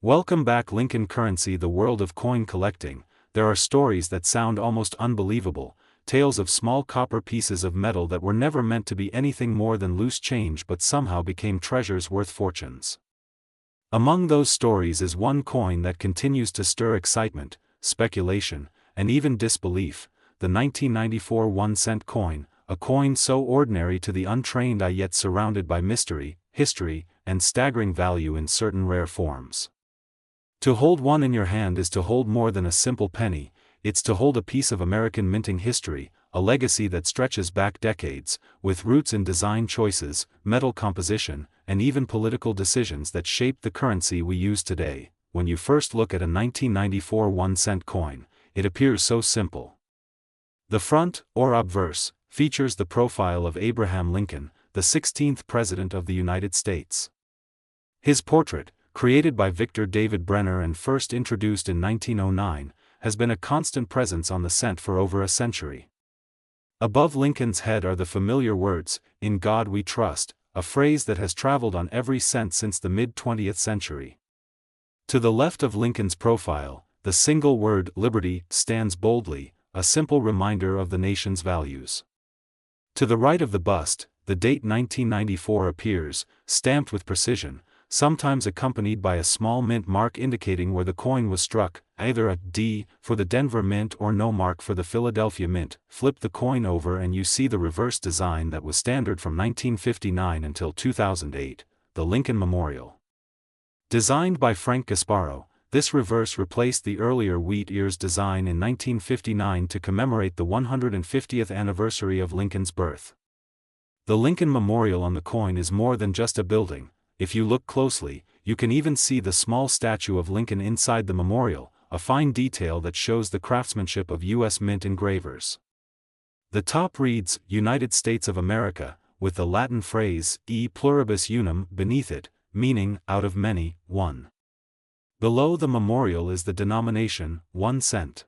Welcome back, Lincoln Currency, the world of coin collecting. There are stories that sound almost unbelievable, tales of small copper pieces of metal that were never meant to be anything more than loose change but somehow became treasures worth fortunes. Among those stories is one coin that continues to stir excitement, speculation, and even disbelief: the 1994 1-cent coin, a coin so ordinary to the untrained eye yet surrounded by mystery, history, and staggering value in certain rare forms. To hold one in your hand is to hold more than a simple penny, it's to hold a piece of American minting history, a legacy that stretches back decades, with roots in design choices, metal composition, and even political decisions that shaped the currency we use today. When you first look at a 1994 1-cent coin, it appears so simple. The front, or obverse, features the profile of Abraham Lincoln, the 16th President of the United States. His portrait, created by Victor David Brenner and first introduced in 1909, has been a constant presence on the cent for over a century. Above Lincoln's head are the familiar words, "In God We Trust," a phrase that has traveled on every cent since the mid-20th century. To the left of Lincoln's profile, the single word "Liberty" stands boldly, a simple reminder of the nation's values. To the right of the bust, the date 1994 appears, stamped with precision, sometimes accompanied by a small mint mark indicating where the coin was struck, either a D for the Denver Mint or no mark for the Philadelphia Mint. Flip the coin over and you see the reverse design that was standard from 1959 until 2008, the Lincoln Memorial. Designed by Frank Gasparo, this reverse replaced the earlier wheat ears design in 1959 to commemorate the 150th anniversary of Lincoln's birth. The Lincoln Memorial on the coin is more than just a building. If you look closely, you can even see the small statue of Lincoln inside the memorial, a fine detail that shows the craftsmanship of U.S. Mint engravers. The top reads, "United States of America," with the Latin phrase, "E pluribus unum," beneath it, meaning, out of many, one. Below the memorial is the denomination, 1 cent.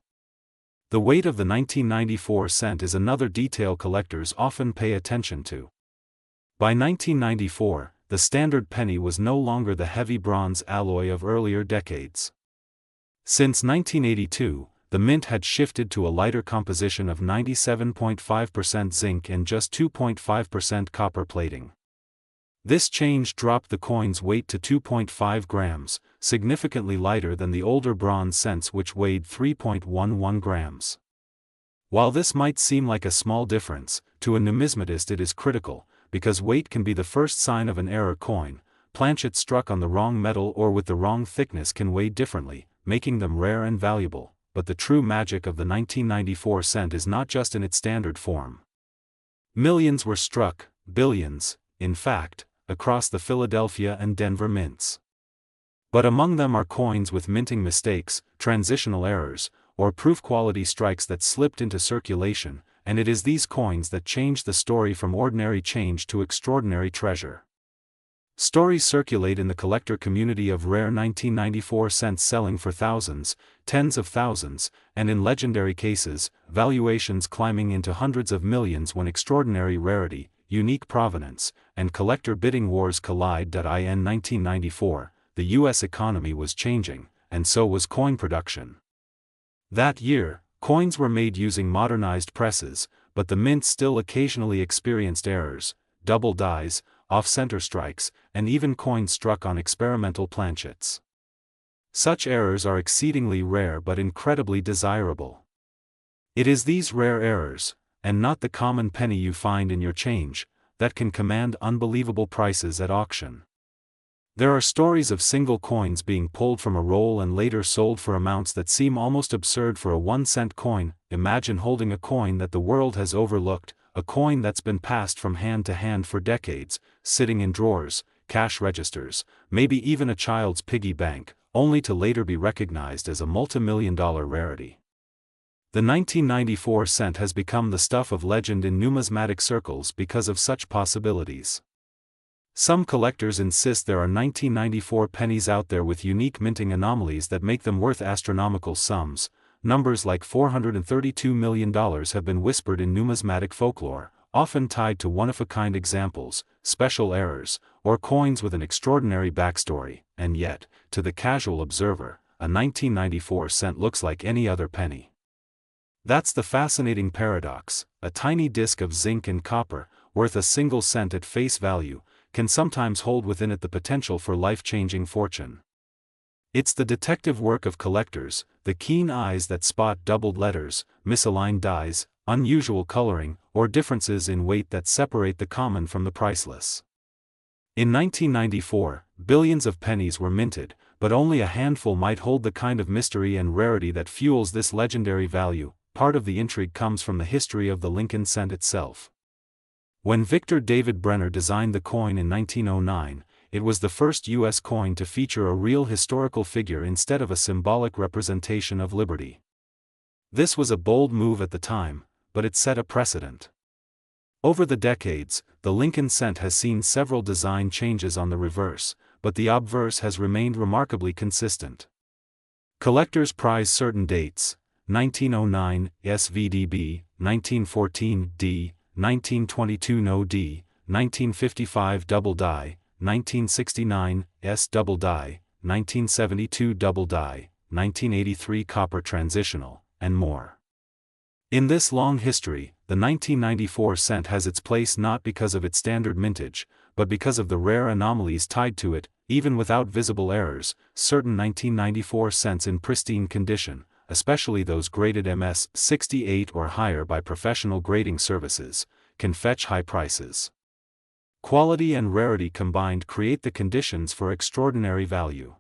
The weight of the 1994 cent is another detail collectors often pay attention to. By 1994, the standard penny was no longer the heavy bronze alloy of earlier decades. Since 1982, the mint had shifted to a lighter composition of 97.5% zinc and just 2.5% copper plating. This change dropped the coin's weight to 2.5 grams, significantly lighter than the older bronze cents which weighed 3.11 grams. While this might seem like a small difference, to a numismatist it is critical, because weight can be the first sign of an error coin. Planchets struck on the wrong metal or with the wrong thickness can weigh differently, making them rare and valuable. But the true magic of the 1994 cent is not just in its standard form. Millions were struck, billions, in fact, across the Philadelphia and Denver mints. But among them are coins with minting mistakes, transitional errors, or proof quality strikes that slipped into circulation, and it is these coins that change the story from ordinary change to extraordinary treasure. Stories circulate in the collector community of rare 1994 cents selling for thousands, tens of thousands, and in legendary cases, valuations climbing into hundreds of millions when extraordinary rarity, unique provenance, and collector bidding wars collide. In 1994, the U.S. economy was changing, and so was coin production. That year, coins were made using modernized presses, but the mint still occasionally experienced errors, double dies, off-center strikes, and even coins struck on experimental planchets. Such errors are exceedingly rare but incredibly desirable. It is these rare errors, and not the common penny you find in your change, that can command unbelievable prices at auction. There are stories of single coins being pulled from a roll and later sold for amounts that seem almost absurd for a 1-cent coin. Imagine holding a coin that the world has overlooked, a coin that's been passed from hand to hand for decades, sitting in drawers, cash registers, maybe even a child's piggy bank, only to later be recognized as a multi-million-dollar rarity. The 1994 cent has become the stuff of legend in numismatic circles because of such possibilities. Some collectors insist there are 1994 pennies out there with unique minting anomalies that make them worth astronomical sums. Numbers like $432 million have been whispered in numismatic folklore, often tied to one-of-a-kind examples, special errors, or coins with an extraordinary backstory, and yet, to the casual observer, a 1994 cent looks like any other penny. That's the fascinating paradox. A tiny disc of zinc and copper, worth a single cent at face value, can sometimes hold within it the potential for life-changing fortune. It's the detective work of collectors, the keen eyes that spot doubled letters, misaligned dies, unusual coloring, or differences in weight that separate the common from the priceless. In 1994, billions of pennies were minted, but only a handful might hold the kind of mystery and rarity that fuels this legendary value. Part of the intrigue comes from the history of the Lincoln cent itself. When Victor David Brenner designed the coin in 1909, it was the first U.S. coin to feature a real historical figure instead of a symbolic representation of liberty. This was a bold move at the time, but it set a precedent. Over the decades, the Lincoln cent has seen several design changes on the reverse, but the obverse has remained remarkably consistent. Collectors prize certain dates: 1909 SVDB, 1914 D, 1922 No D, 1955 Double Die, 1969 S Double Die, 1972 Double Die, 1983 Copper Transitional, and more. In this long history, the 1994 cent has its place not because of its standard mintage, but because of the rare anomalies tied to it. Even without visible errors, certain 1994 cents in pristine condition, especially those graded MS 68 or higher by professional grading services, can fetch high prices. Quality and rarity combined create the conditions for extraordinary value.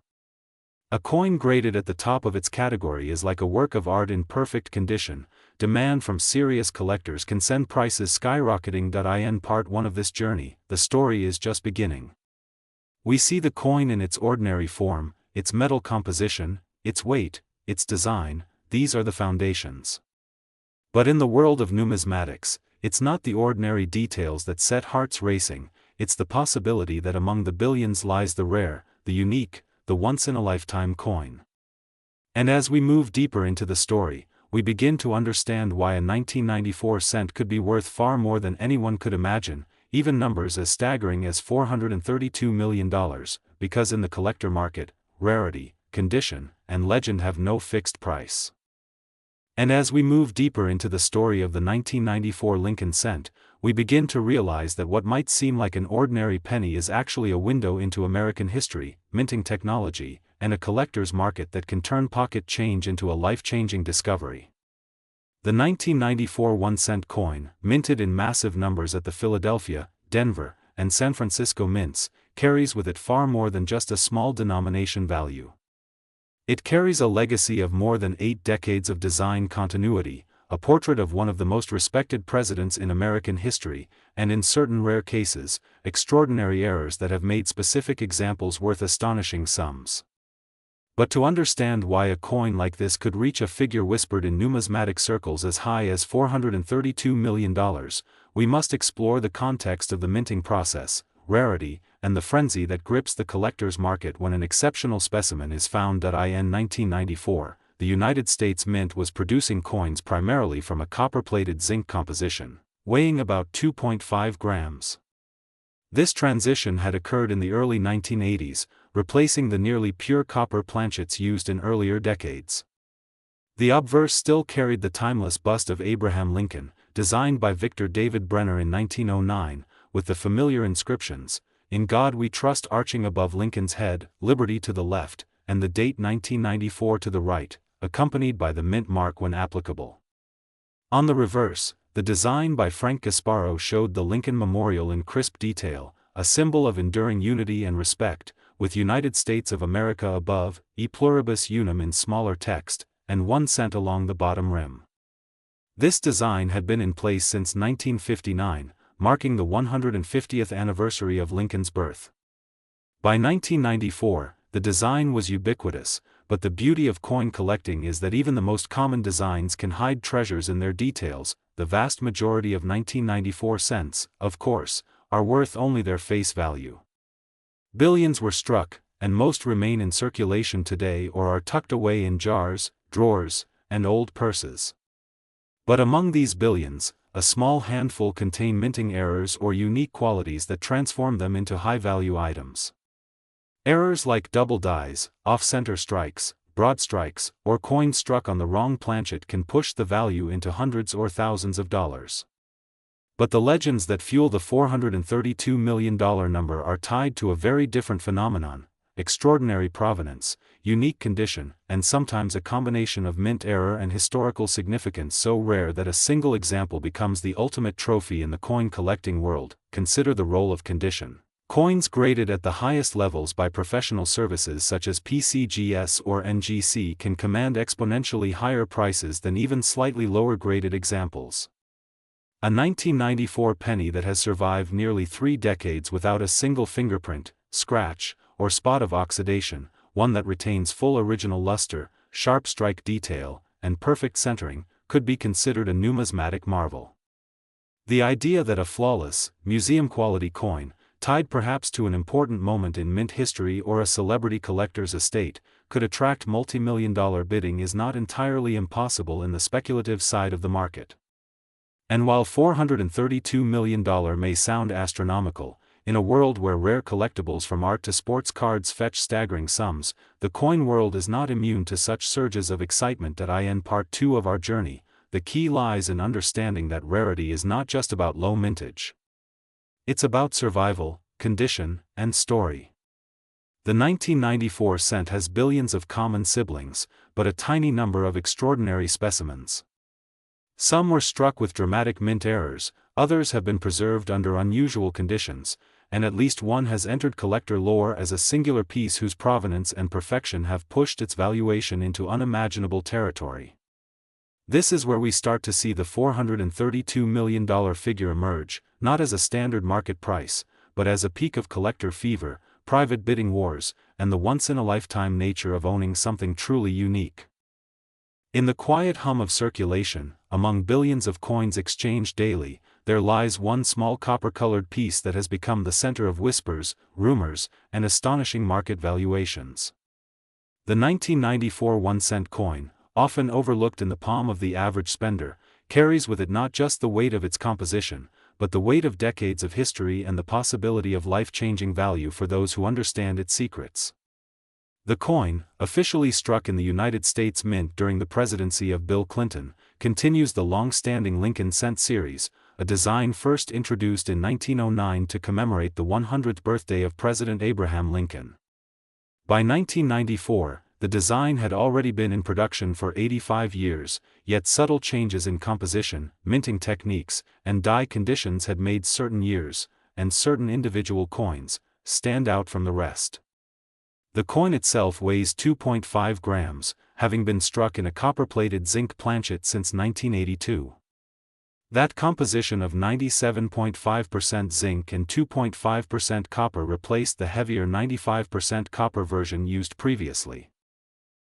A coin graded at the top of its category is like a work of art in perfect condition. Demand from serious collectors can send prices skyrocketing. In part 1 of this journey, the story is just beginning. We see the coin in its ordinary form, its metal composition, its weight, its design. These are the foundations. But in the world of numismatics, it's not the ordinary details that set hearts racing, it's the possibility that among the billions lies the rare, the unique, the once-in-a-lifetime coin. And as we move deeper into the story, we begin to understand why a 1994 cent could be worth far more than anyone could imagine, even numbers as staggering as $432 million, because in the collector market, rarity, condition, and legend have no fixed price. And as we move deeper into the story of the 1994 Lincoln cent, we begin to realize that what might seem like an ordinary penny is actually a window into American history, minting technology, and a collector's market that can turn pocket change into a life-changing discovery. The 1994 1-cent coin, minted in massive numbers at the Philadelphia, Denver, and San Francisco mints, carries with it far more than just a small denomination value. It carries a legacy of more than 8 decades of design continuity, a portrait of one of the most respected presidents in American history, and in certain rare cases, extraordinary errors that have made specific examples worth astonishing sums. But to understand why a coin like this could reach a figure whispered in numismatic circles as high as $432 million, we must explore the context of the minting process, rarity, and the frenzy that grips the collector's market when an exceptional specimen is found. In 1994, the United States Mint was producing coins primarily from a copper-plated zinc composition, weighing about 2.5 grams. This transition had occurred in the early 1980s, replacing the nearly pure copper planchets used in earlier decades. The obverse still carried the timeless bust of Abraham Lincoln, designed by Victor David Brenner in 1909, with the familiar inscriptions, "In God We Trust" arching above Lincoln's head, "Liberty" to the left, and the date 1994 to the right, accompanied by the mint mark when applicable. On the reverse, the design by Frank Gasparo showed the Lincoln Memorial in crisp detail, a symbol of enduring unity and respect, with United States of America above, E pluribus unum in smaller text, and 1 cent along the bottom rim. This design had been in place since 1959, marking the 150th anniversary of Lincoln's birth. By 1994, the design was ubiquitous, but the beauty of coin collecting is that even the most common designs can hide treasures in their details. The vast majority of 1994 cents, of course, are worth only their face value. Billions were struck, and most remain in circulation today or are tucked away in jars, drawers, and old purses. But among these billions, a small handful contain minting errors or unique qualities that transform them into high-value items. Errors like double dies, off-center strikes, broad strikes, or coins struck on the wrong planchet can push the value into hundreds or thousands of dollars. But the legends that fuel the $432 million number are tied to a very different phenomenon: extraordinary provenance, unique condition, and sometimes a combination of mint error and historical significance so rare that a single example becomes the ultimate trophy in the coin collecting world. Consider the role of condition. Coins graded at the highest levels by professional services such as PCGS or NGC can command exponentially higher prices than even slightly lower graded examples. A 1994 penny that has survived nearly 3 decades without a single fingerprint, scratch, or spot of oxidation, one that retains full original luster, sharp strike detail, and perfect centering, could be considered a numismatic marvel. The idea that a flawless, museum-quality coin, tied perhaps to an important moment in mint history or a celebrity collector's estate, could attract multi-million-dollar bidding is not entirely impossible in the speculative side of the market. And while $432 million may sound astronomical, in a world where rare collectibles from art to sports cards fetch staggering sums, the coin world is not immune to such surges of excitement. In part 2 of our journey, the key lies in understanding that rarity is not just about low mintage. It's about survival, condition, and story. The 1994 cent has billions of common siblings, but a tiny number of extraordinary specimens. Some were struck with dramatic mint errors, others have been preserved under unusual conditions, and at least one has entered collector lore as a singular piece whose provenance and perfection have pushed its valuation into unimaginable territory. This is where we start to see the $432 million figure emerge, not as a standard market price, but as a peak of collector fever, private bidding wars, and the once-in-a-lifetime nature of owning something truly unique. In the quiet hum of circulation, among billions of coins exchanged daily, there lies one small copper-colored piece that has become the center of whispers, rumors, and astonishing market valuations. The 1994 1-cent coin, often overlooked in the palm of the average spender, carries with it not just the weight of its composition, but the weight of decades of history and the possibility of life-changing value for those who understand its secrets. The coin, officially struck in the United States Mint during the presidency of Bill Clinton, continues the long-standing Lincoln cent series, a design first introduced in 1909 to commemorate the 100th birthday of President Abraham Lincoln. By 1994, the design had already been in production for 85 years, yet subtle changes in composition, minting techniques, and die conditions had made certain years, and certain individual coins, stand out from the rest. The coin itself weighs 2.5 grams, having been struck in a copper-plated zinc planchet since 1982. That composition of 97.5% zinc and 2.5% copper replaced the heavier 95% copper version used previously.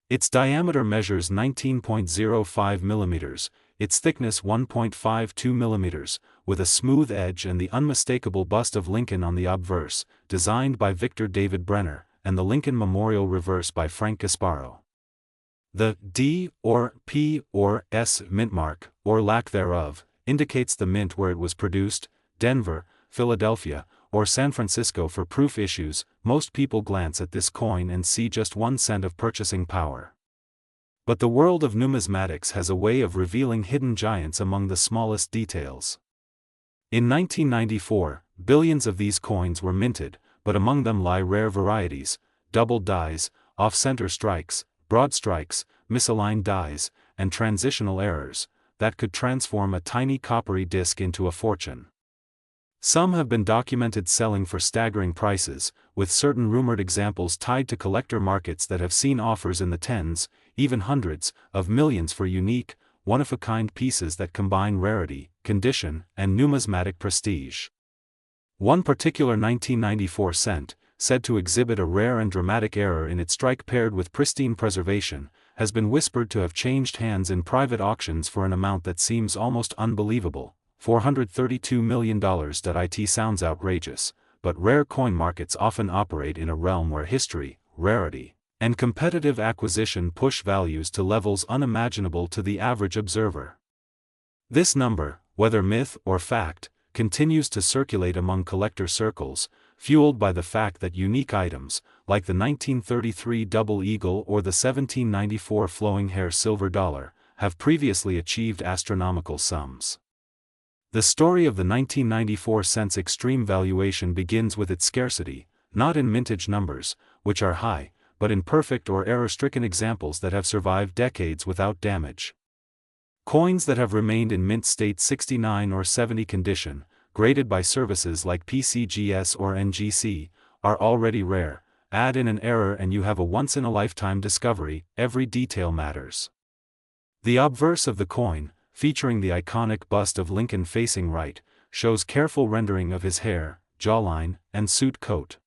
Its diameter measures 19.05 mm, its thickness 1.52 mm, with a smooth edge and the unmistakable bust of Lincoln on the obverse, designed by Victor David Brenner, and the Lincoln Memorial reverse by Frank Gasparo. The D or P or S mint mark, or lack thereof, indicates the mint where it was produced: Denver, Philadelphia, or San Francisco. For proof issues, most people glance at this coin and see just 1 cent of purchasing power. But the world of numismatics has a way of revealing hidden giants among the smallest details. In 1994, billions of these coins were minted, but among them lie rare varieties: double dies, off-center strikes, broad strikes, misaligned dies, and transitional errors, that could transform a tiny coppery disc into a fortune. Some have been documented selling for staggering prices, with certain rumored examples tied to collector markets that have seen offers in the tens, even hundreds, of millions for unique, one-of-a-kind pieces that combine rarity, condition, and numismatic prestige. One particular 1994 cent, said to exhibit a rare and dramatic error in its strike paired with pristine preservation, has been whispered to have changed hands in private auctions for an amount that seems almost unbelievable. $432 million. It sounds outrageous, but rare coin markets often operate in a realm where history, rarity, and competitive acquisition push values to levels unimaginable to the average observer. This number, whether myth or fact, continues to circulate among collector circles, fueled by the fact that unique items, like the 1933 double eagle or the 1794 flowing hair silver dollar, have previously achieved astronomical sums. The story of the 1994 cent's extreme valuation begins with its scarcity, not in mintage numbers, which are high, but in perfect or error-stricken examples that have survived decades without damage. Coins that have remained in mint state 69 or 70 condition, graded by services like PCGS or NGC, are already rare. Add in an error and you have a once-in-a-lifetime discovery. Every detail matters. The obverse of the coin, featuring the iconic bust of Lincoln facing right, shows careful rendering of his hair, jawline, and suit coat.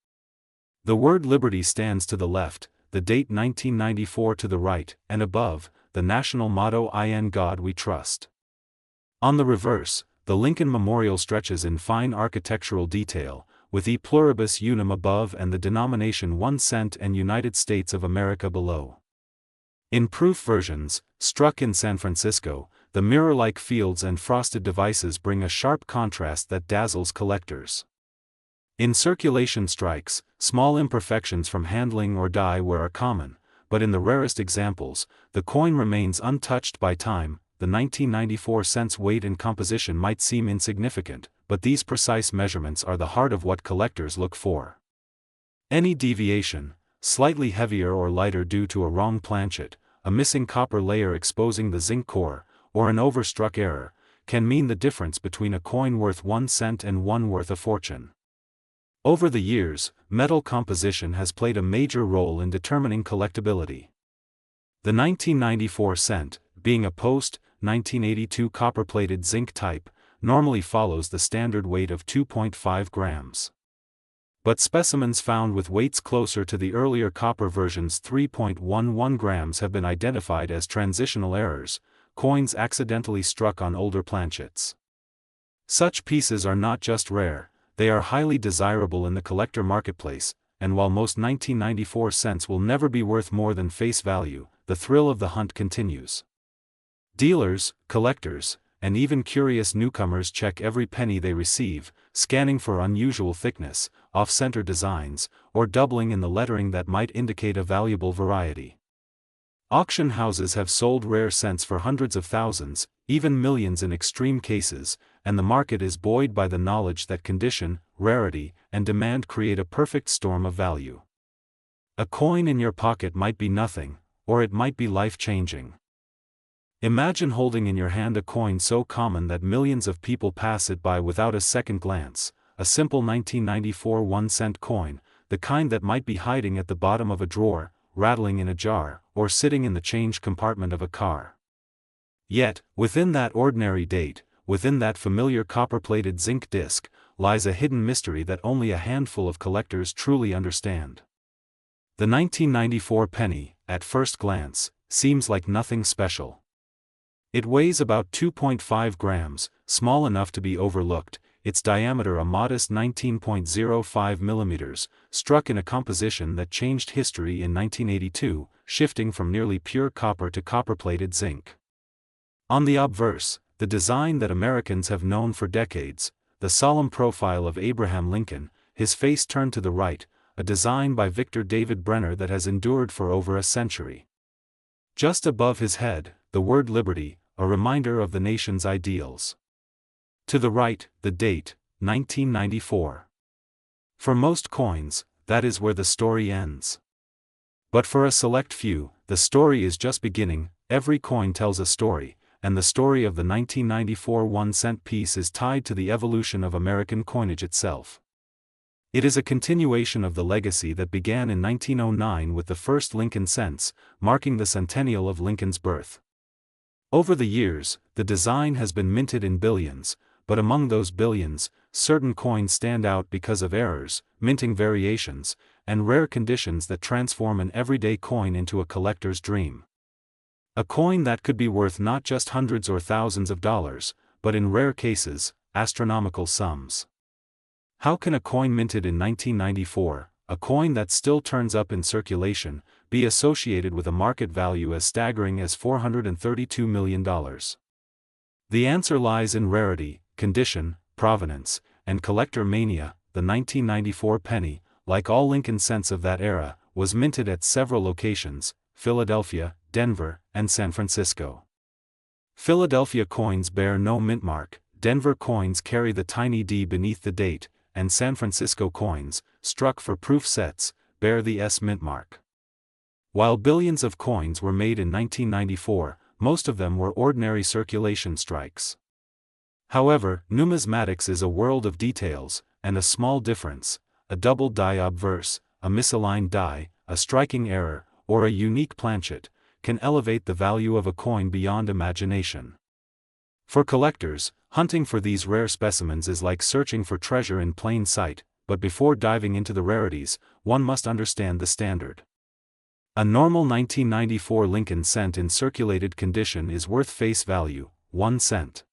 The word Liberty stands to the left, the date 1994 to the right, and above, the national motto "In God We Trust." On the reverse, the Lincoln Memorial stretches in fine architectural detail, with E pluribus unum above and the denomination 1 cent and United States of America below. In proof versions, struck in San Francisco, the mirror-like fields and frosted devices bring a sharp contrast that dazzles collectors. In circulation strikes, small imperfections from handling or dye wear are common, but in the rarest examples, the coin remains untouched by time. The 1994 cent's weight and composition might seem insignificant, but these precise measurements are the heart of what collectors look for. Any deviation, slightly heavier or lighter due to a wrong planchet, a missing copper layer exposing the zinc core, or an overstruck error, can mean the difference between a coin worth 1 cent and one worth a fortune. Over the years, metal composition has played a major role in determining collectability. The 1994 cent, being a post-1982 copper-plated zinc type, normally follows the standard weight of 2.5 grams. But specimens found with weights closer to the earlier copper version's 3.11 grams have been identified as transitional errors, coins accidentally struck on older planchets. Such pieces are not just rare, they are highly desirable in the collector marketplace, and while most 1994 cents will never be worth more than face value, the thrill of the hunt continues. Dealers, collectors, and even curious newcomers check every penny they receive, scanning for unusual thickness, off-center designs, or doubling in the lettering that might indicate a valuable variety. Auction houses have sold rare cents for hundreds of thousands, even millions in extreme cases, and the market is buoyed by the knowledge that condition, rarity, and demand create a perfect storm of value. A coin in your pocket might be nothing, or it might be life-changing. Imagine holding in your hand a coin so common that millions of people pass it by without a second glance, a simple 1994 1-cent coin, the kind that might be hiding at the bottom of a drawer, rattling in a jar, or sitting in the change compartment of a car. Yet, within that ordinary date, within that familiar copper-plated zinc disc, lies a hidden mystery that only a handful of collectors truly understand. The 1994 penny, at first glance, seems like nothing special. It weighs about 2.5 grams, small enough to be overlooked, its diameter a modest 19.05 millimeters, struck in a composition that changed history in 1982, shifting from nearly pure copper to copper-plated zinc. On the obverse, the design that Americans have known for decades, the solemn profile of Abraham Lincoln, his face turned to the right, a design by Victor David Brenner that has endured for over a century. Just above his head, the word Liberty, a reminder of the nation's ideals. To the right, the date, 1994. For most coins, that is where the story ends. But for a select few, the story is just beginning. Every coin tells a story, and the story of the 1994 1-cent piece is tied to the evolution of American coinage itself. It is a continuation of the legacy that began in 1909 with the first Lincoln cents, marking the centennial of Lincoln's birth. Over the years, the design has been minted in billions, but among those billions, certain coins stand out because of errors, minting variations, and rare conditions that transform an everyday coin into a collector's dream. A coin that could be worth not just hundreds or thousands of dollars, but in rare cases, astronomical sums. How can a coin minted in 1994, a coin that still turns up in circulation, be associated with a market value as staggering as $432 million? The answer lies in rarity, condition, provenance, and collector mania. The 1994 penny, like all Lincoln cents of that era, was minted at several locations: Philadelphia, Denver, and San Francisco. Philadelphia coins bear no mint mark, Denver coins carry the tiny D beneath the date, and San Francisco coins, struck for proof sets, bear the S mint mark. While billions of coins were made in 1994, most of them were ordinary circulation strikes. However, numismatics is a world of details, and a small difference, a double die obverse, a misaligned die, a striking error, or a unique planchet, can elevate the value of a coin beyond imagination. For collectors, hunting for these rare specimens is like searching for treasure in plain sight, but before diving into the rarities, one must understand the standard. A normal 1994 Lincoln cent in circulated condition is worth face value, 1 cent.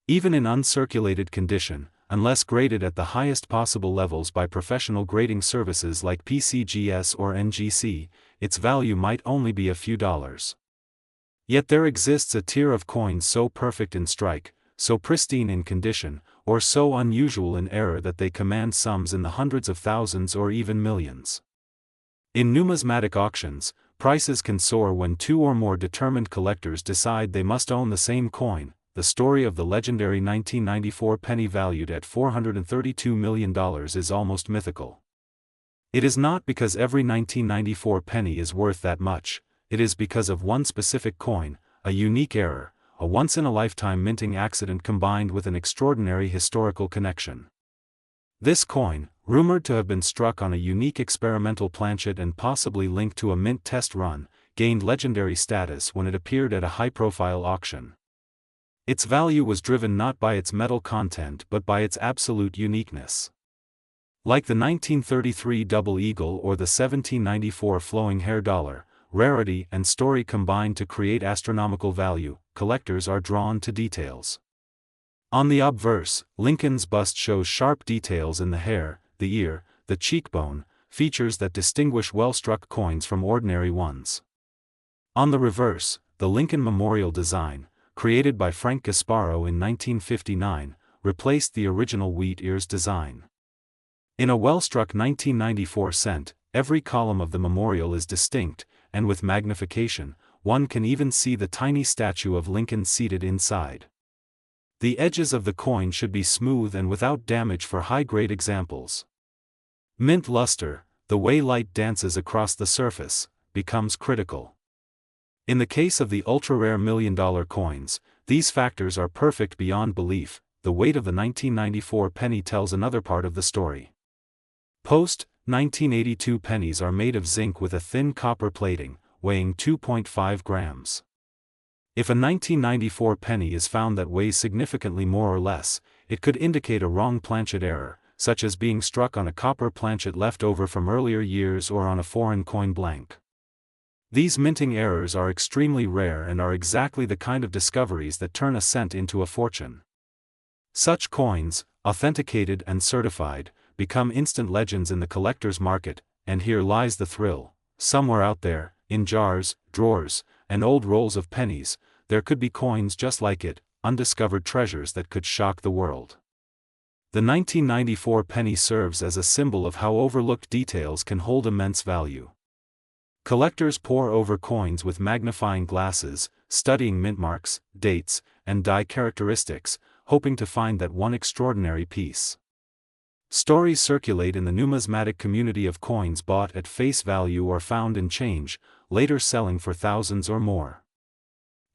Even in uncirculated condition, unless graded at the highest possible levels by professional grading services like PCGS or NGC, its value might only be a few dollars. Yet there exists a tier of coins so perfect in strike, so pristine in condition, or so unusual in error that they command sums in the hundreds of thousands or even millions. In numismatic auctions, prices can soar when two or more determined collectors decide they must own the same coin. The story of the legendary 1994 penny valued at $432 million is almost mythical. It is not because every 1994 penny is worth that much, it is because of one specific coin, a unique error, a once-in-a-lifetime minting accident combined with an extraordinary historical connection. This coin, rumored to have been struck on a unique experimental planchet and possibly linked to a mint test run, gained legendary status when it appeared at a high-profile auction. Its value was driven not by its metal content but by its absolute uniqueness. Like the 1933 double eagle or the 1794 flowing hair dollar, rarity and story combine to create astronomical value. Collectors are drawn to details. On the obverse, Lincoln's bust shows sharp details in the hair, the ear, the cheekbone, features that distinguish well-struck coins from ordinary ones. On the reverse, the Lincoln memorial design, created by Frank Gasparo in 1959, replaced the original wheat ears design. In a well-struck 1994 cent, every column of the memorial is distinct, and with magnification, one can even see the tiny statue of Lincoln seated inside. The edges of the coin should be smooth and without damage for high-grade examples. Mint luster, the way light dances across the surface, becomes critical. In the case of the ultra-rare million-dollar coins, these factors are perfect beyond belief. The weight of the 1994 penny tells another part of the story. Post-1982 pennies are made of zinc with a thin copper plating, weighing 2.5 grams. If a 1994 penny is found that weighs significantly more or less, it could indicate a wrong planchet error, such as being struck on a copper planchet left over from earlier years or on a foreign coin blank. These minting errors are extremely rare and are exactly the kind of discoveries that turn a cent into a fortune. Such coins, authenticated and certified, become instant legends in the collector's market, and here lies the thrill. Somewhere out there, in jars, drawers, and old rolls of pennies, there could be coins just like it, undiscovered treasures that could shock the world. The 1994 penny serves as a symbol of how overlooked details can hold immense value. Collectors pore over coins with magnifying glasses, studying mint marks, dates, and die characteristics, hoping to find that one extraordinary piece. Stories circulate in the numismatic community of coins bought at face value or found in change, later selling for thousands or more.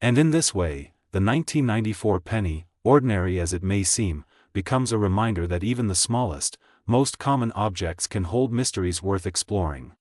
And in this way, the 1994 penny, ordinary as it may seem, becomes a reminder that even the smallest, most common objects can hold mysteries worth exploring.